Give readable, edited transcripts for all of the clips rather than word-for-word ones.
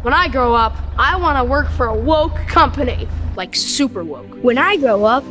When I grow up, I want to work for a woke company, like super woke. When I grow up,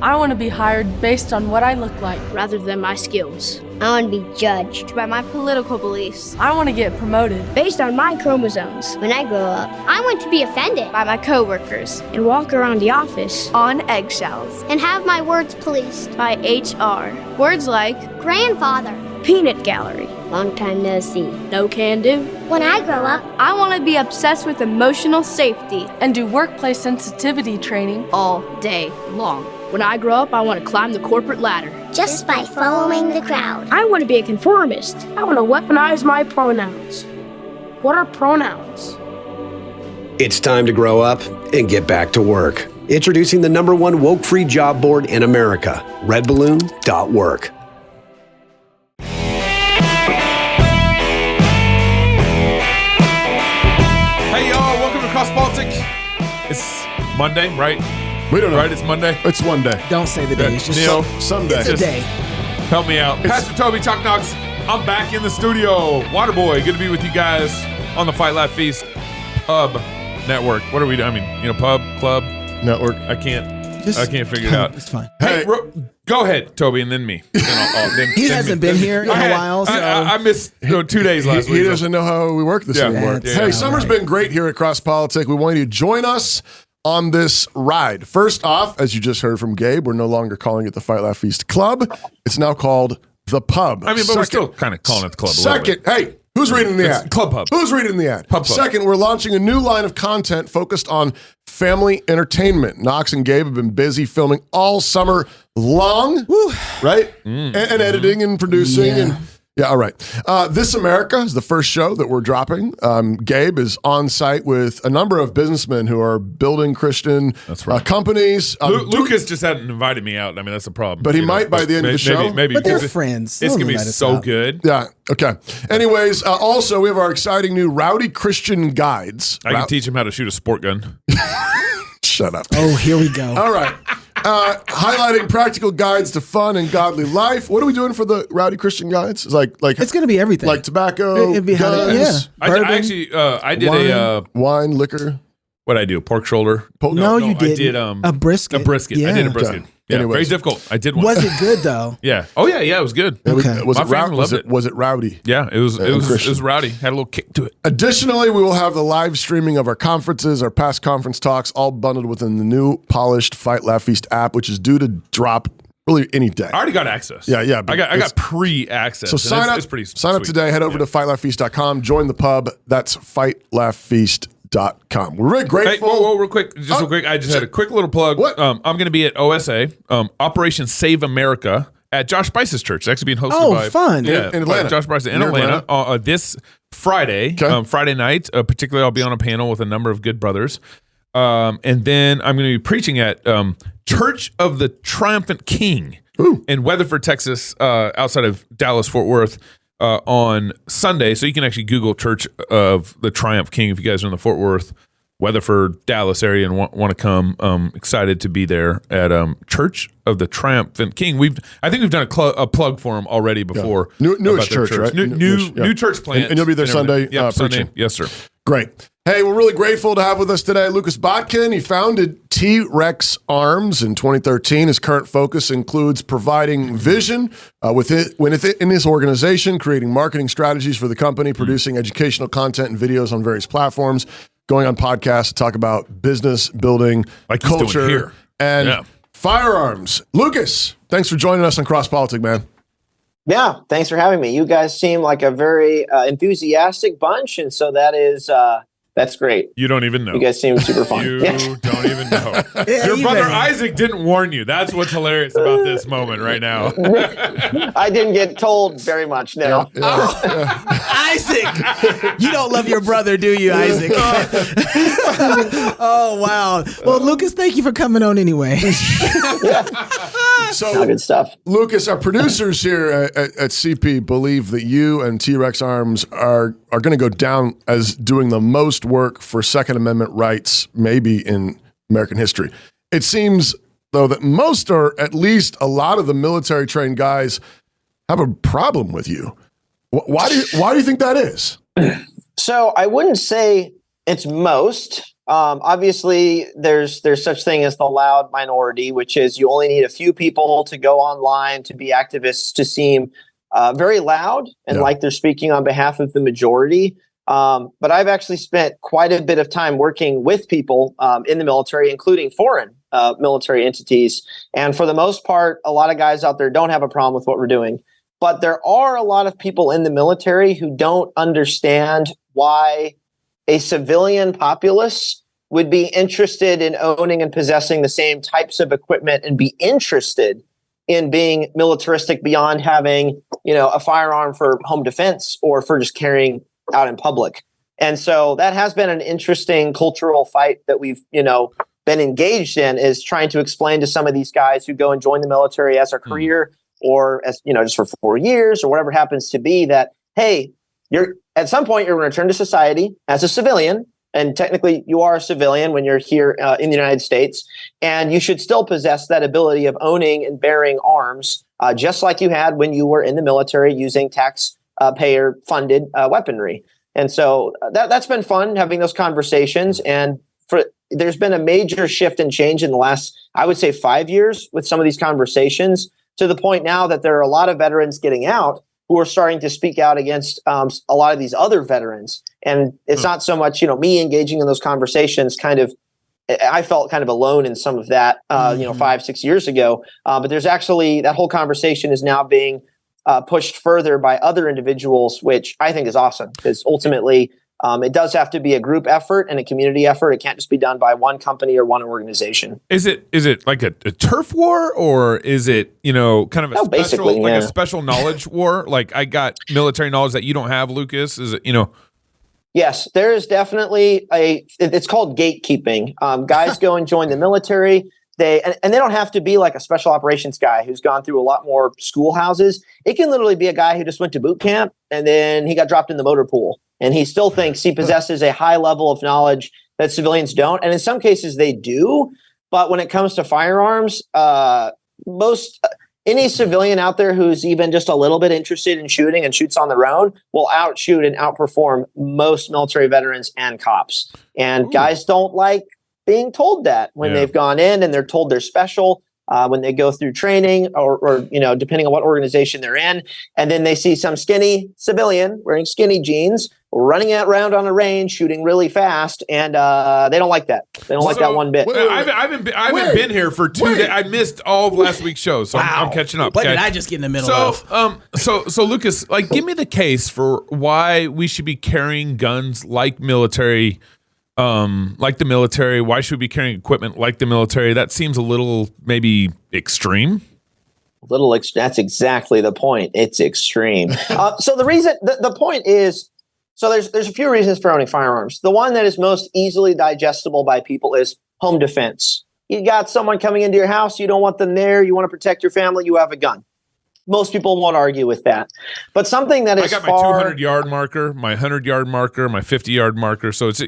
I want to be hired based on what I look like, rather than my skills. I want to be judged By my political beliefs. I want to get promoted based on my chromosomes. When I grow up, I want to be offended By my coworkers. and walk around the office On eggshells. and have my words policed. By HR. Words like Grandfather, peanut gallery. long time no see. No can do. When I grow up, I want to be obsessed with emotional safety and do workplace sensitivity training. all day long. When I grow up, I want to climb the corporate ladder. just by following the crowd. I want to be a conformist. I want to weaponize my pronouns. What are pronouns? It's time to grow up and get back to work. Introducing the #1 woke-free job board in America, redballoon.work. Hey y'all, welcome to Cross Baltic. It's Monday, right? We don't know. Right, it's Monday. It's one day. Don't say the day. It's just Neil, Someday. it's a day. help me out. Pastor Toby Chuck Knox, I'm back in the studio. Waterboy, good to be with you guys on the Fight Laugh Feast Pub Network. What are we doing? I mean, pub, club, Network. I can't Just figure it out. It's fine. Hey, go ahead, Toby, and then me. Then He hasn't been here in a while, so I missed 2 days last week. He doesn't know how we work this anymore. Yeah, Hey, summer's been great here at Cross Politic. We want you to join us on this ride. First off, as you just heard from Gabe, we're no longer calling it the Fight Laugh Feast Club. It's now called the Pub. I mean, but we're still kind of calling it the club. Second, hey, who's reading the It's ad? Club Pub. Who's reading the ad? Pub Pub. Second, we're launching a new line of content focused on family entertainment. Knox and Gabe have been busy filming all summer long, right? And editing and producing. All right. This America is the first show that we're dropping. Gabe is on site with a number of businessmen who are building Christian companies. Lucas just hadn't invited me out. I mean, that's the problem. But he might by the end of the show. Maybe, but they're because friends. It's They'll going to be let us so out. good. Yeah. Okay. Anyways, also we have our exciting new Rowdy Christian guides. I can teach him how to shoot a sport gun. Shut up. Oh, here we go. All right. Highlighting practical guides to fun and godly life. What are we doing for the Rowdy Christian guides? It's like It's going to be everything. like tobacco, It'd be how to- guns, I did wine. wine, liquor. what did I do? Pork shoulder? No, you I did did a brisket. A brisket. Yeah. I did a brisket. Okay. Yeah, Anyways. very difficult. I did one. Was it good though? Yeah. Oh yeah, it was good. Okay. Was My it family loved it. Was it rowdy? Yeah, it was Christian. rowdy. Had a little kick to it. Additionally, we will have the live streaming of our conferences, our past conference talks, all bundled within the new polished Fight Laugh Feast app, which is due to drop really any day. I already got access. Yeah. I got pre-access. So and sign up. It's pretty sign up sweet. today. Head over to fightlaughfeast.com. Join the pub. That's fightlaughfeast.com. We're really Hey, grateful. whoa, real quick. Real quick. I just had a quick little plug. What? I'm going to be at OSA, Operation Save America, at Josh Spice's church. It's actually being hosted Oh, by fun. Yeah, In Atlanta. by Josh Spice in Near Atlanta. This Friday, Okay. Friday night. Particularly, I'll be on a panel with a number of good brothers. And then I'm going to be preaching at Church of the Triumphant King in Weatherford, Texas, outside of Dallas, Fort Worth, on Sunday. So you can actually Google Church of the Triumph King if you guys are in the Fort Worth, Weatherford, Dallas area and want to come. Excited to be there at Church of the Triumphant King. I think we've done a plug for him already before. Newish about their church, right? New church plant. And you'll be there Sunday Yep, Sunday. preaching. Yes, sir. Great. Hey, we're really grateful to have with us today Lucas Botkin. He founded T.REX Arms in 2013. His current focus includes providing vision in his organization, creating marketing strategies for the company, producing educational content and videos on various platforms, going on podcasts to talk about business building, Like he's doing culture, here. and Yeah. firearms. Lucas, thanks for joining us on Cross Politic, man. Yeah, thanks for having me. You guys seem like a very enthusiastic bunch, and so that's great. You don't even know. You guys seem super fun. You Yeah. don't even know. Yeah, Your you brother better. Isaac didn't warn you. That's what's hilarious about this moment right now. I didn't get told very much. No. Isaac, you don't love your brother, do you, Isaac? Oh wow. Well, Lucas, thank you for coming on anyway. So, Good stuff. Lucas, our producers here at CP believe that you and T.REX Arms are going to go down as doing the most work for Second Amendment rights, maybe in American history. It seems, though, that most, or at least a lot of the military-trained guys have a problem with you. Why do you think that is? So I wouldn't say it's most. Obviously, there's such thing as the loud minority, which is you only need a few people to go online to be activists to seem very loud and like they're speaking on behalf of the majority. But I've actually spent quite a bit of time working with people in the military, including foreign military entities. And for the most part, a lot of guys out there don't have a problem with what we're doing. But there are a lot of people in the military who don't understand why a civilian populace would be interested in owning and possessing the same types of equipment and be interested in being militaristic beyond having, a firearm for home defense or for just carrying out in public. And so that has been an interesting cultural fight that we've, been engaged in, is trying to explain to some of these guys who go and join the military as a career or as, just for 4 years or whatever happens to be, that, hey, at some point you're going to return to society as a civilian. And technically you are a civilian when you're here in the United States, and you should still possess that ability of owning and bearing arms, just like you had when you were in the military using taxpayer funded weaponry. And so that's been fun having those conversations. And there's been a major shift and change in the last, I would say, 5 years with some of these conversations, to the point now that there are a lot of veterans getting out who are starting to speak out against a lot of these other veterans. And it's not so much, me engaging in those conversations. I felt kind of alone in some of that, 5-6 years ago. But there's actually, that whole conversation is now being pushed further by other individuals, which I think is awesome, because ultimately it does have to be a group effort and a community effort. It can't just be done by one company or one organization. Is it like a turf war, or is it, kind of a special knowledge war? Like, I got military knowledge that you don't have, Lucas. Is it, Yes, there is definitely it's called gatekeeping. Guys go and join the military. And they don't have to be like a special operations guy who's gone through a lot more schoolhouses. It can literally be a guy who just went to boot camp and then he got dropped in the motor pool, and he still thinks he possesses a high level of knowledge that civilians don't. And in some cases they do. But when it comes to firearms, any civilian out there who's even just a little bit interested in shooting and shoots on their own will outshoot and outperform most military veterans and cops. And guys don't like being told that when they've gone in and they're told they're special, when they go through training or depending on what organization they're in. And then they see some skinny civilian wearing skinny jeans running around on a range shooting really fast, and they don't like that. They don't like that one bit. I haven't been here for 2 days. I missed all of last week's show, so I'm catching up. What did I just get in the middle of? So Lucas, give me the case for why we should be carrying guns like military. Like the military. Why should we be carrying equipment like the military? That seems a little maybe extreme. That's exactly the point. It's extreme. So the reason, the point is, so there's a few reasons for owning firearms. The one that is most easily digestible by people is home defense. You got someone coming into your house, you don't want them there, you want to protect your family, you have a gun. Most people won't argue with that. But something that is I got my 200-yard marker, my 100-yard marker, my 50-yard marker. So it's,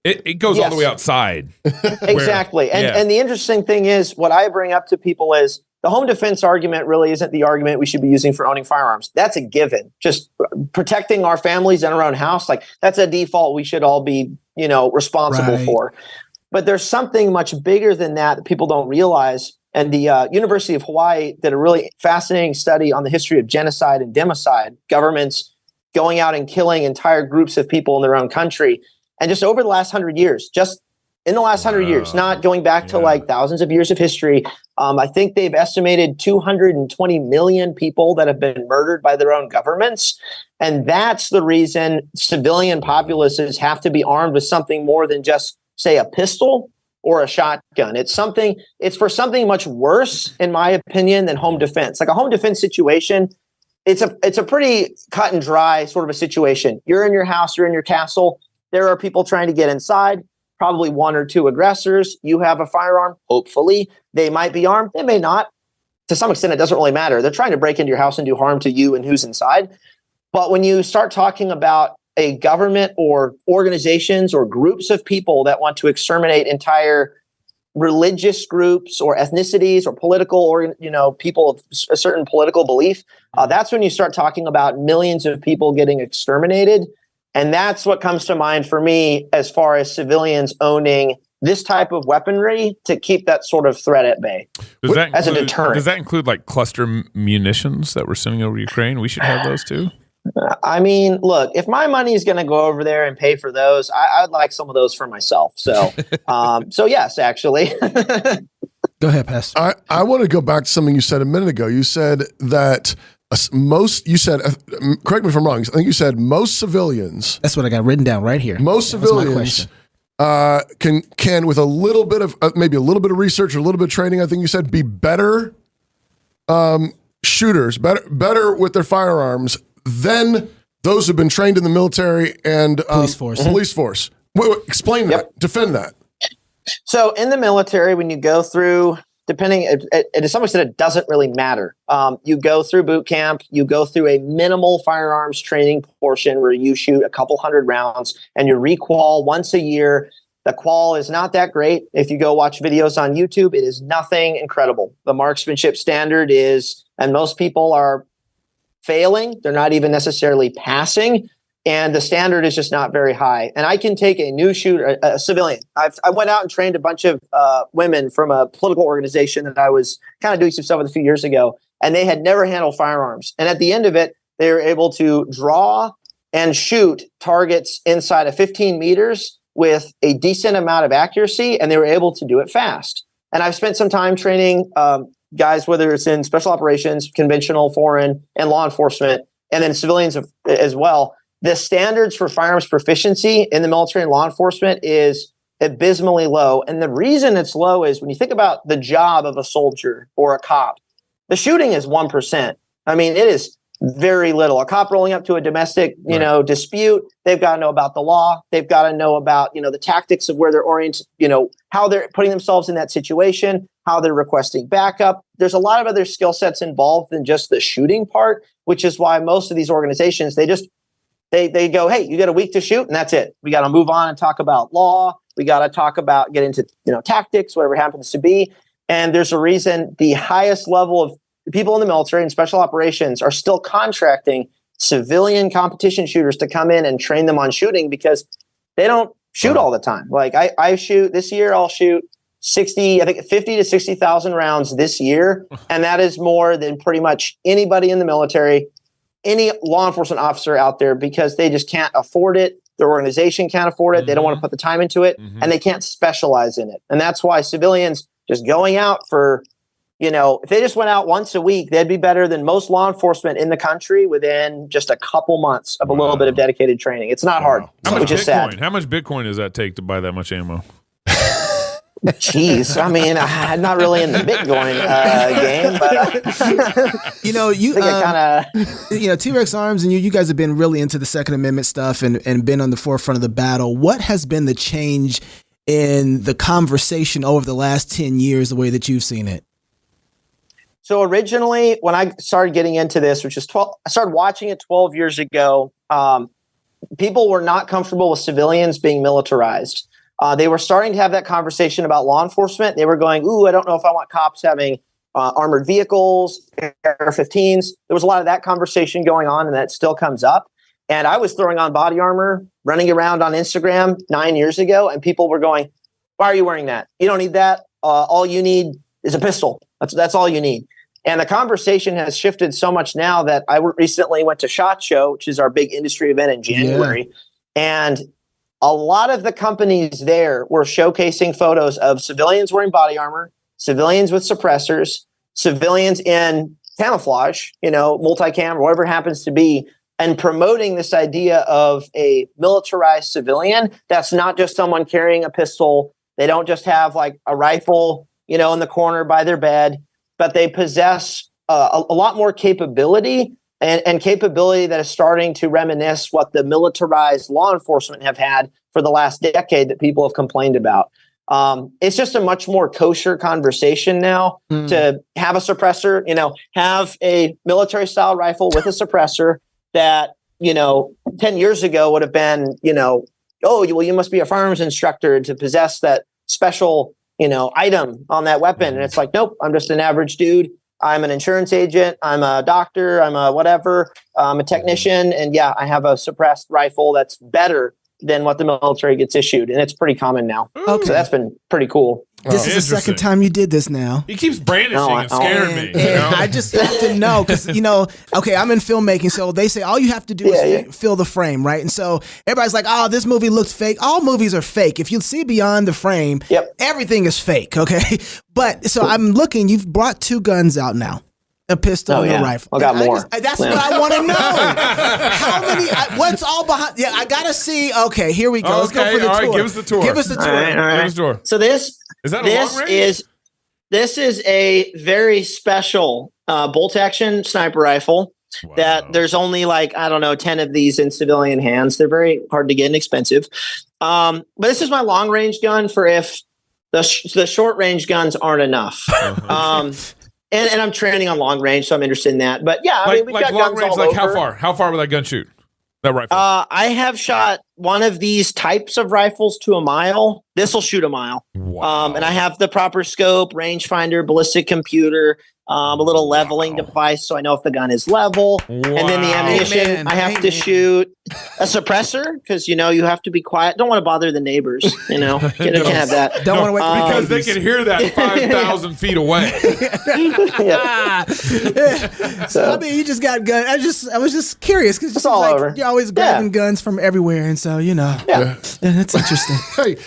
it goes all the way outside. Exactly. And the interesting thing is, what I bring up to people is the home defense argument really isn't the argument we should be using for owning firearms. That's a given. Just protecting our families and our own house, like that's a default we should all be, responsible for. But there's something much bigger than that people don't realize. And the University of Hawaii did a really fascinating study on the history of genocide and democide, governments going out and killing entire groups of people in their own country. And just over the last 100 years, just in the last 100 years, not going back to like thousands of years of history, I think they've estimated 220 million people that have been murdered by their own governments. And that's the reason civilian populaces have to be armed with something more than just, say, a pistol or a shotgun. It's for something much worse, in my opinion, than home defense. Like a home defense situation, it's a pretty cut and dry sort of a situation. You're in your house, you're in your castle. There are people trying to get inside, probably one or two aggressors. You have a firearm, hopefully. They might be armed, they may not. To some extent, it doesn't really matter. They're trying to break into your house and do harm to you and who's inside. But when you start talking about a government or organizations or groups of people that want to exterminate entire religious groups or ethnicities or political or people of a certain political belief, that's when you start talking about millions of people getting exterminated. And that's what comes to mind for me as far as civilians owning this type of weaponry to keep that sort of threat at bay as a deterrent. Does that include like cluster munitions that we're sending over Ukraine? We should have those too. I mean, look, if my money is going to go over there and pay for those, I'd like some of those for myself. So, so yes, actually. Go ahead, Pastor. I want to go back to something you said a minute ago. You said that correct me if I'm wrong, I think you said most civilians. That's what I got written down right here. Most civilians can with a little bit of maybe a little bit of research or a little bit of training, I think you said, be better shooters, better with their firearms than those who've been trained in the military and police force. Police force. Wait, explain that. Defend that. So in the military, when you go through, to some extent, it doesn't really matter. You go through boot camp, you go through a minimal firearms training portion where you shoot a couple hundred rounds and you requal once a year. The qual is not that great. If you go watch videos on YouTube, it is nothing incredible. The marksmanship standard is, and most people are failing. They're not even necessarily passing. And the standard is just not very high. And I can take a new shooter, a civilian. I went out and trained a bunch of women from a political organization that I was kind of doing some stuff with a few years ago, and they had never handled firearms. And at the end of it, they were able to draw and shoot targets inside of 15 meters with a decent amount of accuracy, and they were able to do it fast. And I've spent some time training guys, whether it's in special operations, conventional, foreign, and law enforcement, and then civilians as well. The standards for firearms proficiency in the military and law enforcement is abysmally low. And the reason it's low is when you think about the job of a soldier or a cop, the shooting is 1%. I mean, it is very little. A cop rolling up to a domestic, dispute, they've got to know about the law. They've got to know about, the tactics of where they're oriented, how they're putting themselves in that situation, how they're requesting backup. There's a lot of other skill sets involved than just the shooting part, which is why most of these organizations, they go, hey, you got a week to shoot, and that's it. We got to move on and talk about law. We got to talk about, get into, tactics, whatever it happens to be. And there's a reason the highest level of people in the military and special operations are still contracting civilian competition shooters to come in and train them on shooting because they don't shoot all the time. Like I shoot this year, I'll shoot 50 to 60,000 rounds this year. And that is more than pretty much anybody in the military, any law enforcement officer out there, because they just can't afford it. Their organization can't afford it. They don't want to put the time into it, and they can't specialize in it. And that's why civilians just going out for, if they just went out once a week, they'd be better than most law enforcement in the country within just a couple months of a little bit of dedicated training. It's not hard, which is sad. How much Bitcoin does that take to buy that much ammo? Jeez, I mean, I'm not really in the Bitcoin game, but T.REX Arms and you guys have been really into the Second Amendment stuff and been on the forefront of the battle. What has been the change in the conversation over the last 10 years, the way that you've seen it? So originally, when I started getting into this, I started watching it 12 years ago. People were not comfortable with civilians being militarized. They were starting to have that conversation about law enforcement. They were going, I don't know if I want cops having armored vehicles, AR-15s. There was a lot of that conversation going on, and that still comes up. And I was throwing on body armor, running around on Instagram 9 years ago, and people were going, why are you wearing that? You don't need that. All you need is a pistol. That's all you need. And the conversation has shifted so much now that I recently went to SHOT Show, which is our big industry event in January. And a lot of the companies there were showcasing photos of civilians wearing body armor, civilians with suppressors, civilians in camouflage, multicam or whatever it happens to be, and promoting this idea of a militarized civilian that's not just someone carrying a pistol. They don't just have like a rifle, in the corner by their bed, but they possess a lot more capability and capability that is starting to reminisce what the militarized law enforcement have had for the last decade that people have complained about. It's just a much more kosher conversation now to have a suppressor, have a military style rifle with a suppressor that, 10 years ago would have been, you must be a firearms instructor to possess that special, item on that weapon. And it's like, nope, I'm just an average dude. I'm an insurance agent. I'm a doctor. I'm a whatever. I'm a technician. And yeah, I have a suppressed rifle that's better than what the military gets issued. And it's pretty common now. Okay. So that's been pretty cool. This is the second time you did this now. He keeps brandishing and scaring me. And I just have to know because, okay, I'm in filmmaking. So they say all you have to do is fill the frame, right? And so everybody's like, oh, this movie looks fake. All movies are fake. If you see beyond the frame, everything is fake, okay? But so I'm looking, you've brought 2 guns out now. A pistol and a rifle. I got more. That's what I want to know. How many? What's all behind? Yeah, I gotta see. Okay, here we go. Let's go for the tour. All right, give us the tour. Give us the tour. All right. Give us the tour. So this is that a long range? This is a very special bolt action sniper rifle. Wow. That there's only 10 of these in civilian hands. They're very hard to get and expensive. But this is my long range gun for if the short range guns aren't enough. And I'm training on long range, so I'm interested in that. But yeah, I mean, we've got long guns range. all Like over. how far? How far will that gun shoot? That rifle? I have shot one of these types of rifles to a mile. This will shoot a mile. Wow. And I have the proper scope, rangefinder, ballistic computer, a little leveling device, so I know if the gun is level. Wow. And then the ammunition, I have to shoot a suppressor because you have to be quiet. Don't want to bother the neighbors. You can't have that. Don't want to wake because they can hear that 5,000 feet away. So I mean, you just got gun. I was just curious because it's all over. You're always grabbing guns from everywhere, and so that's interesting. Hey,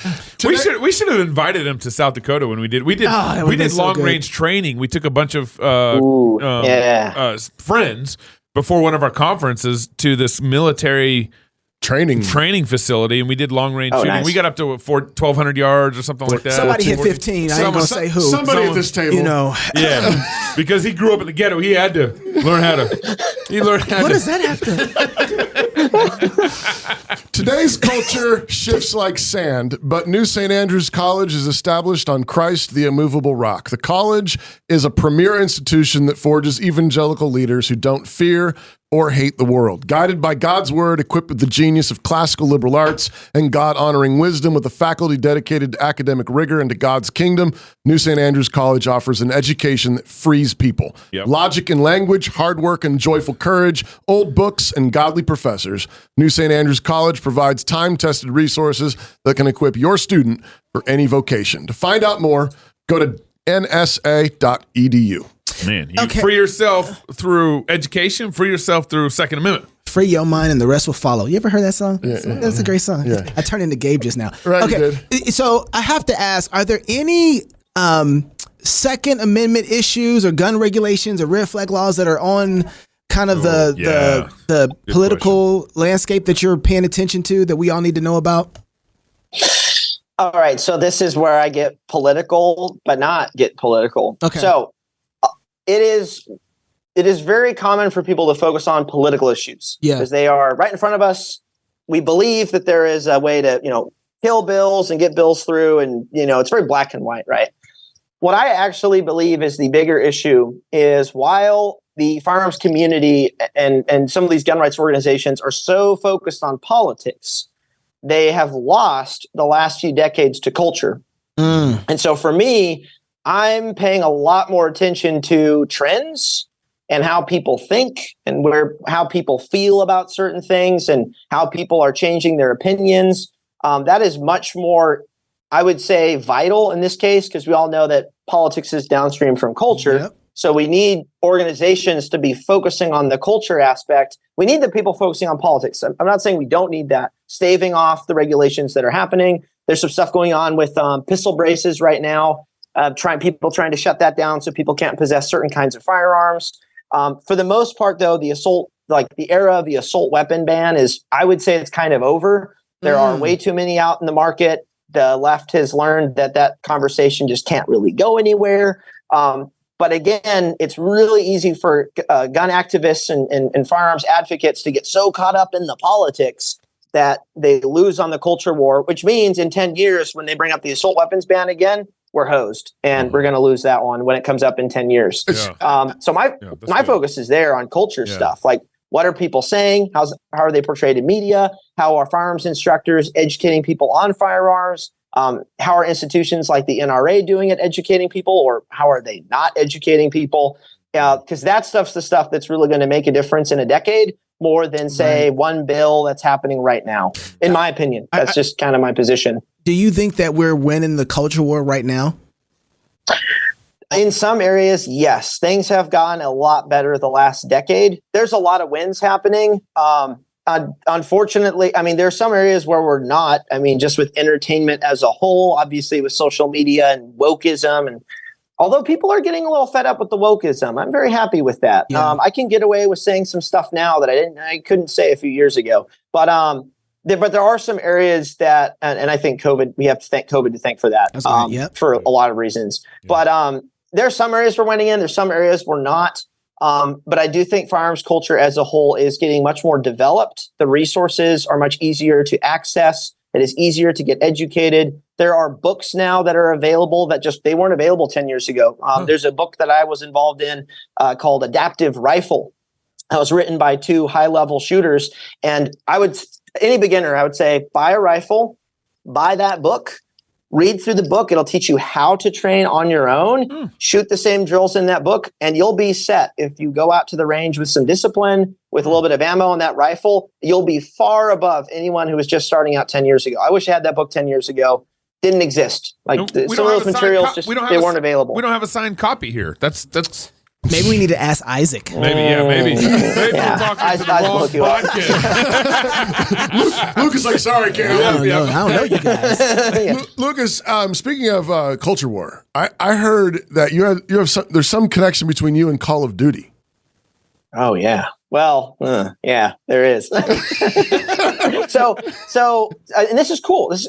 we should have invited him to South Dakota when we did long range training. We took a bunch of friends before one of our conferences to this military training facility, and we did long range shooting. Nice. We got up to 1,200 yards or something like that. Somebody hit 15. I ain't gonna say who. Somebody at this table. Yeah, because he grew up in the ghetto. He had to learn how to. What does that have to? Today's culture shifts like sand, but New St. Andrews College is established on Christ, the immovable rock. The college is a premier institution that forges evangelical leaders who don't fear or hate the world. Guided by God's word, equipped with the genius of classical liberal arts and God-honoring wisdom, with a faculty dedicated to academic rigor and to God's kingdom, New St. Andrews College offers an education that frees people. Yep. Logic and language, hard work and joyful courage, old books and godly professors. New St. Andrews College provides time-tested resources that can equip your student for any vocation. To find out more, go to nsa.edu. Man, you free yourself through education, free yourself through Second Amendment. Free your mind and the rest will follow. You ever heard that song? Yeah, That's a great song. Yeah. I turned into Gabe just now. Right, okay, so I have to ask, are there any Second Amendment issues or gun regulations or red flag laws that are on kind of the political landscape that you're paying attention to that we all need to know about? All right, so this is where I get political, but not get political. Okay. So it is very common for people to focus on political issues because they are right in front of us. We believe that there is a way to, kill bills and get bills through, and it's very black and white, right? What I actually believe is the bigger issue is while the firearms community and some of these gun rights organizations are so focused on politics, they have lost the last few decades to culture. And so for me, I'm paying a lot more attention to trends and how people think and how people feel about certain things and how people are changing their opinions. That is much more, I would say, vital in this case, because we all know that politics is downstream from culture. Yep. So we need organizations to be focusing on the culture aspect. We need the people focusing on politics. I'm not saying we don't need that. Staving off the regulations that are happening. There's some stuff going on with pistol braces right now. People trying to shut that down so people can't possess certain kinds of firearms. For the most part, though, the era of the assault weapon ban I would say it's kind of over. There are way too many out in the market. The left has learned that conversation just can't really go anywhere. But again, it's really easy for gun activists and firearms advocates to get so caught up in the politics that they lose on the culture war, which means in 10 years, when they bring up the assault weapons ban again, we're hosed, and we're going to lose that one when it comes up in 10 years. So my focus is there on culture stuff. Like, what are people saying? How are they portrayed in media? How are firearms instructors educating people on firearms? How are institutions like the NRA doing at educating people, or how are they not educating people? because that stuff's the stuff that's really going to make a difference in a decade more than, say, one bill that's happening right now. In my opinion, that's just kind of my position. Do you think that we're winning the culture war right now? In some areas, yes. Things have gotten a lot better the last decade. There's a lot of wins happening. Unfortunately, I mean, there's some areas where we're not. I mean, just with entertainment as a whole, obviously with social media and wokeism. And although people are getting a little fed up with the wokeism, I'm very happy with that. Yeah. I can get away with saying some stuff now that I couldn't say a few years ago. But there are some areas that, and I think we have to thank COVID to thank for that, for a lot of reasons. Yeah. But there are some areas we're winning in. There's some areas we're not. But I do think firearms culture as a whole is getting much more developed. The resources are much easier to access. It is easier to get educated. There are books now that are available that they weren't available 10 years ago. There's a book that I was involved in called Adaptive Rifle. That was written by two high-level shooters. And any beginner, I would say, buy a rifle, buy that book, read through the book. It'll teach you how to train on your own, shoot the same drills in that book, and you'll be set. If you go out to the range with some discipline, with a little bit of ammo on that rifle, you'll be far above anyone who was just starting out 10 years ago. I wish I had that book 10 years ago. Didn't exist. Some of those materials they weren't available. We don't have a signed copy here. That's Maybe we need to ask Isaac. Maybe. Maybe we're talking to the wrong Botkin. Lucas, like, sorry, can't help you. I don't know you guys. Lucas, speaking of culture war, I heard that there's some connection between you and Call of Duty. Oh yeah. Well, yeah, there is. So, and this is cool. This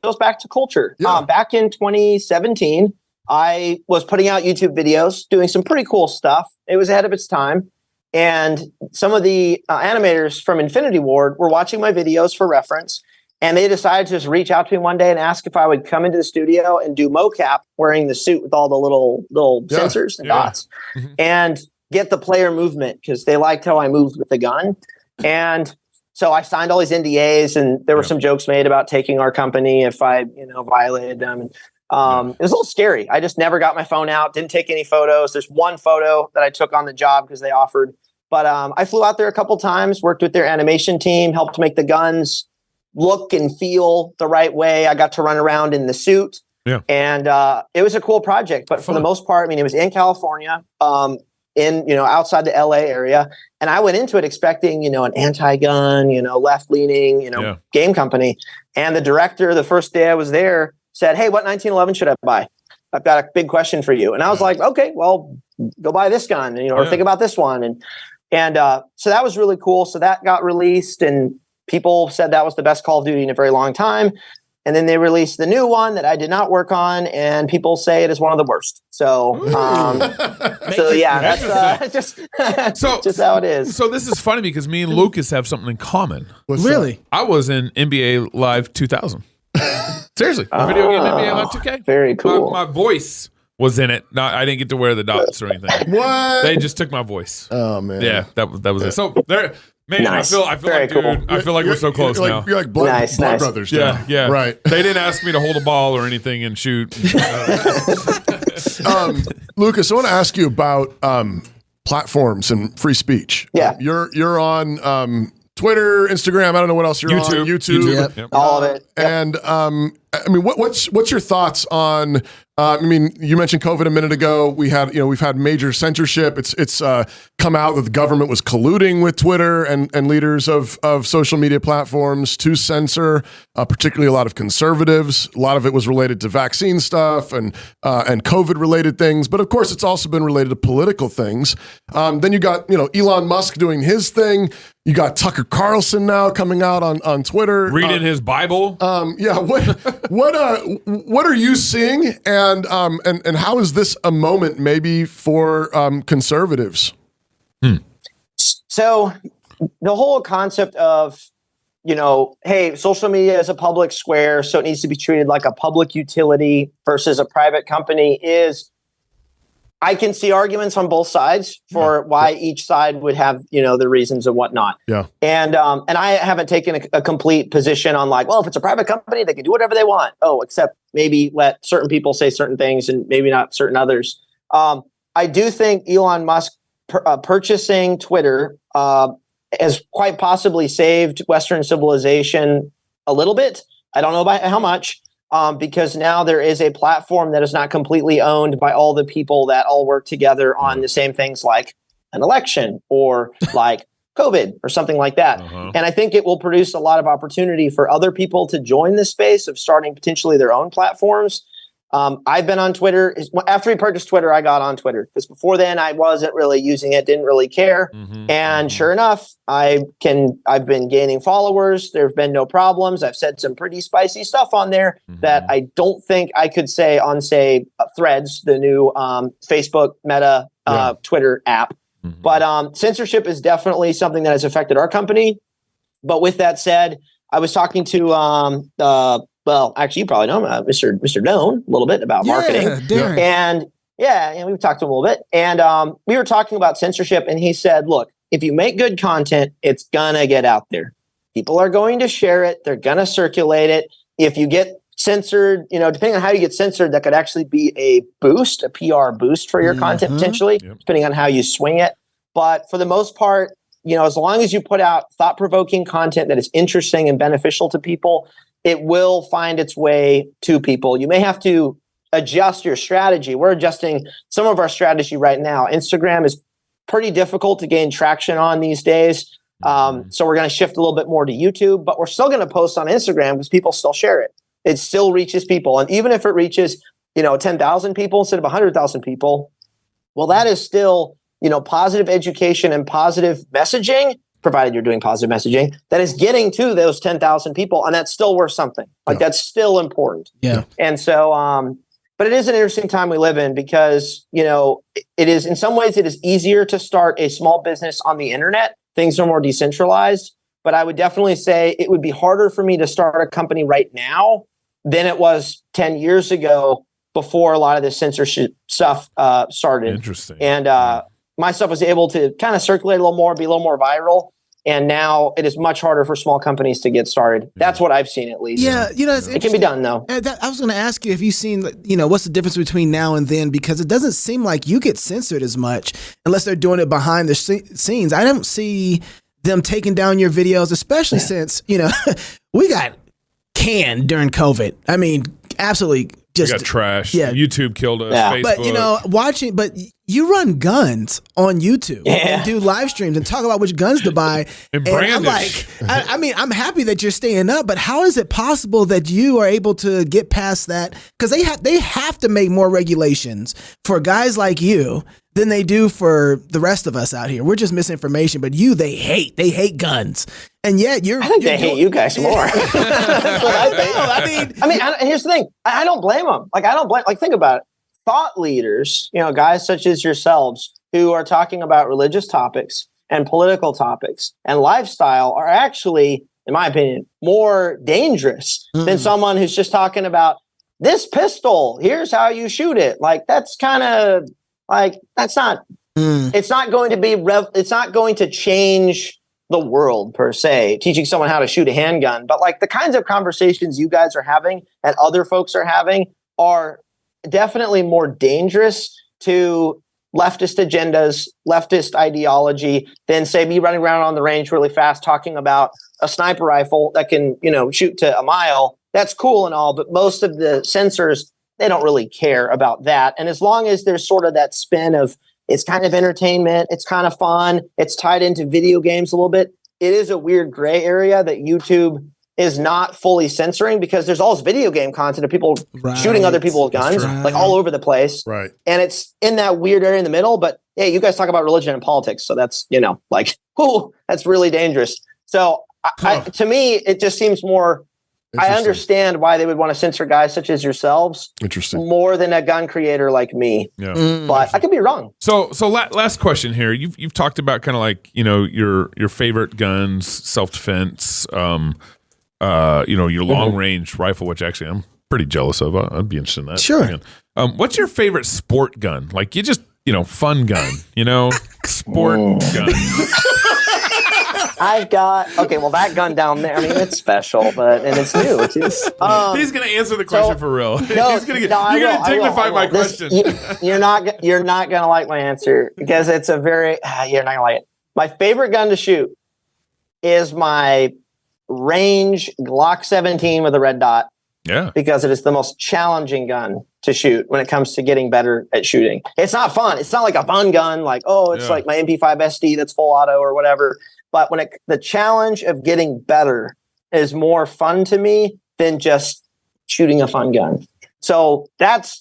goes back to culture. Yeah. Back in 2017. I was putting out YouTube videos, doing some pretty cool stuff. It was ahead of its time. And some of the animators from Infinity Ward were watching my videos for reference. And they decided to just reach out to me one day and ask if I would come into the studio and do mocap wearing the suit with all the little sensors and dots and get the player movement because they liked how I moved with the gun. And so I signed all these NDAs and there were some jokes made about taking our company if I, violated them. And it was a little scary. I just never got my phone out, didn't take any photos. There's one photo that I took on the job because they offered. But I flew out there a couple times, worked with their animation team, helped make the guns look and feel the right way. I got to run around in the suit. Yeah. And it was a cool project. But for the most part, it was in California, outside the LA area. And I went into it expecting, an anti-gun, left-leaning, game company. And the director, the first day I was there, said, "Hey, what 1911 should I buy? I've got a big question for you." And I was like, "Okay, well, go buy this gun, or think about this one." And so that was really cool. So that got released, and people said that was the best Call of Duty in a very long time. And then they released the new one that I did not work on, and people say it is one of the worst. So, that's just how it is. So this is funny because me and Lucas have something in common. Really? I was in NBA Live 2000. Seriously, video game NBA Live 2K. Very cool. My voice was in it. I didn't get to wear the dots or anything. What? They just took my voice. Oh man. Yeah, that was it. So there, man, nice. I feel Very like, dude, cool. I feel like we're so close now. You're like blood brothers. Now. Yeah. Right. They didn't ask me to hold a ball or anything and shoot. Lucas, I want to ask you about platforms and free speech. Yeah. You're on Twitter, Instagram. I don't know what else you're on. YouTube. Yep. All of it. Yep. And what's your thoughts on? You mentioned COVID a minute ago. we've had major censorship. It's come out that the government was colluding with Twitter and leaders of social media platforms to censor, particularly a lot of conservatives. A lot of it was related to vaccine stuff and COVID related things. But of course, it's also been related to political things. Then you got Elon Musk doing his thing. You got Tucker Carlson now coming out on Twitter reading his Bible. What are you seeing, and how is this a moment maybe for conservatives? So the whole concept of hey, social media is a public square, so it needs to be treated like a public utility versus a private company is. I can see arguments on both sides for why each side would have, the reasons and whatnot. Yeah. And I haven't taken a complete position on if it's a private company, they can do whatever they want. Oh, except maybe let certain people say certain things and maybe not certain others. I I do think Elon Musk purchasing Twitter has quite possibly saved Western civilization a little bit. I don't know by how much, because now there is a platform that is not completely owned by all the people that all work together on the same things like an election or like COVID or something like that. And I think it will produce a lot of opportunity for other people to join the space of starting potentially their own platforms. I've been on Twitter. After we purchased Twitter, I got on Twitter because before then I wasn't really using it, didn't really care. And sure enough, I've been gaining followers. There have been no problems. I've said some pretty spicy stuff on there that I don't think I could say on, say, Threads, the new Facebook Meta Twitter app. But censorship is definitely something that has affected our company. But with that said, I was talking to well, actually, you probably know him, Mr. Doan, a little bit about marketing. And we've talked to him a little bit. And we were talking about censorship, and he said, look, if you make good content, it's going to get out there. People are going to share it. They're going to circulate it. If you get censored, depending on how you get censored, that could actually be a boost, a PR boost for your content, potentially, depending on how you swing it. But for the most part, as long as you put out thought-provoking content that is interesting and beneficial to people, it will find its way to people. You may have to adjust your strategy. We're adjusting some of our strategy right now. Instagram is pretty difficult to gain traction on these days. So we're going to shift a little bit more to YouTube, but we're still going to post on Instagram because people still share it. It still reaches people. And even if it reaches, 10,000 people instead of 100,000 people, well, that is still, positive education and positive messaging, provided you're doing positive messaging, that is getting to those 10,000 people. And that's still worth something. That's still important. Yeah. And so, but it is an interesting time we live in because, it is, in some ways, it is easier to start a small business on the internet. Things are more decentralized. But I would definitely say it would be harder for me to start a company right now than it was 10 years ago before a lot of this censorship stuff started. Interesting. And my stuff was able to kind of circulate a little more, be a little more viral. And now it is much harder for small companies to get started. That's what I've seen, at least. Yeah, it can be done, though. I was going to ask you if you've seen, what's the difference between now and then? Because it doesn't seem like you get censored as much unless they're doing it behind the scenes. I don't see them taking down your videos, especially since, we got canned during COVID. I mean, absolutely just got trashed. Yeah. YouTube killed us. Facebook. But you run guns on YouTube and do live streams and talk about which guns to buy. And I'm like, I'm happy that you're staying up, but how is it possible that you are able to get past that? Because they have to make more regulations for guys like you than they do for the rest of us out here. We're just misinformation, but they hate guns. And yet I think they hate you guys more. I mean, here's the thing. I don't blame them. Think about it. Thought leaders, guys such as yourselves who are talking about religious topics and political topics and lifestyle are actually, in my opinion, more dangerous than someone who's just talking about this pistol. Here's how you shoot it. That's kind of that's not. It's not going to be. It's not going to change the world per se, teaching someone how to shoot a handgun. But the kinds of conversations you guys are having and other folks are having are definitely more dangerous to leftist agendas, leftist ideology than, say, me running around on the range really fast talking about a sniper rifle that can, shoot to a mile. That's cool and all, but most of the censors, they don't really care about that. And as long as there's sort of that spin of it's kind of entertainment, it's kind of fun, it's tied into video games a little bit, it is a weird gray area that YouTube is not fully censoring because there's all this video game content of people shooting other people with guns, all over the place. Right. And it's in that weird area in the middle. But hey, you guys talk about religion and politics. So that's, that's really dangerous. So to me, it just seems more, I understand why they would want to censor guys such as yourselves. Interesting. More than a gun creator like me. Yeah. But I could be wrong. So last question here. You've talked about kind of your favorite guns, self-defense, your long range rifle, which actually I'm pretty jealous of. I'd be interested in that. Sure. What's your favorite sport gun? Fun gun, sport gun. I've got well, that gun down there. I mean, it's special, and it's new too. He's gonna answer the question for real. No, He's gonna you're gonna dignify my question. You're not gonna like my answer because it's a very you're not gonna like it. My favorite gun to shoot is my range Glock 17 with a red dot. Yeah, because it is the most challenging gun to shoot when it comes to getting better at shooting. It's not fun. It's not like a fun gun, like like my MP5 SD that's full auto or whatever. But the challenge of getting better is more fun to me than just shooting a fun gun. So that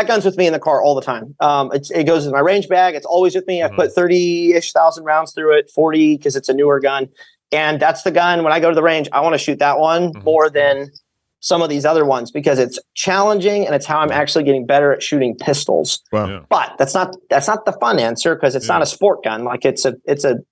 gun's with me in the car all the time. It goes in my range bag. It's always with me. I put 30-ish thousand rounds through it, 40 because it's a newer gun. And that's the gun. When I go to the range, I want to shoot that one more than some of these other ones because it's challenging and it's how I'm actually getting better at shooting pistols. Wow. Yeah. But that's not the fun answer because it's not a sport gun. Like it's a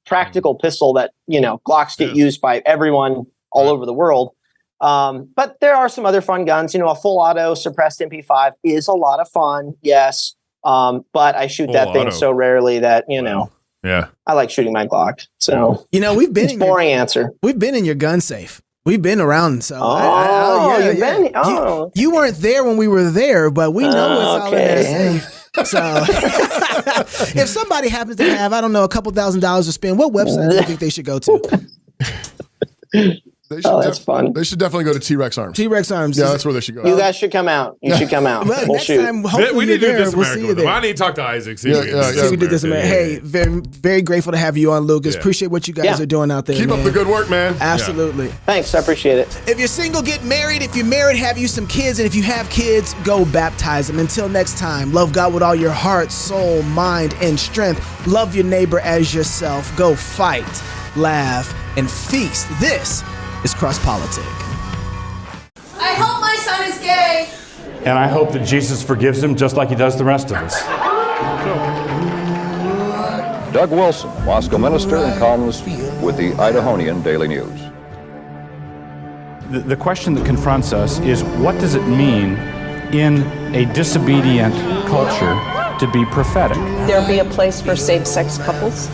practical pistol that, Glocks get used by everyone all over the world. But there are some other fun guns. A full auto suppressed MP5 is a lot of fun. Yes. But I shoot Full that thing auto. so rarely that, Yeah. I like shooting my Glock. So, we've been boring answer. We've been in your gun safe. We've been around, so you weren't there when we were there, but we know it's all in there safe. So, if somebody happens to have, I don't know, a couple $1,000s to spend, what website do you think they should go to? That's fun. They should definitely go to T.REX Arms. T.REX Arms. Yeah, that's where they should go. You guys should come out. You should come out. Well, we'll next shoot. time, hopefully We need to do this we'll see you there. I need to talk to Isaac. See if we do this, man. Hey, very, very grateful to have you on, Lucas. Yeah. Appreciate what you guys are doing out there. Keep up the good work, man. Absolutely. Thanks. I appreciate it. If you're single, get married. If you're married, have you some kids. And if you have kids, go baptize them. Until next time, love God with all your heart, soul, mind, and strength. Love your neighbor as yourself. Go fight, laugh, and feast. This is Cross Politic. I hope my son is gay. And I hope that Jesus forgives him just like he does the rest of us. Doug Wilson, Moscow minister and columnist with the Idahonian Daily News. The question that confronts us is, what does it mean in a disobedient culture to be prophetic? There be a place for same-sex couples,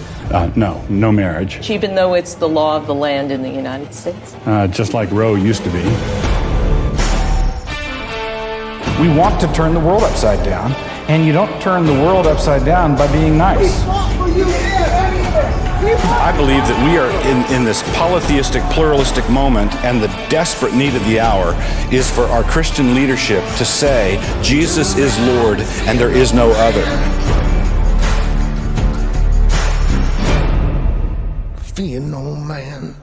No marriage. even though it's the law of the land in the United States. Just like Roe used to be. We want to turn the world upside down, and you don't turn the world upside down by being nice. I believe that we are in this polytheistic, pluralistic moment, and the desperate need of the hour is for our Christian leadership to say, Jesus is Lord, and there is no other. Fear no man.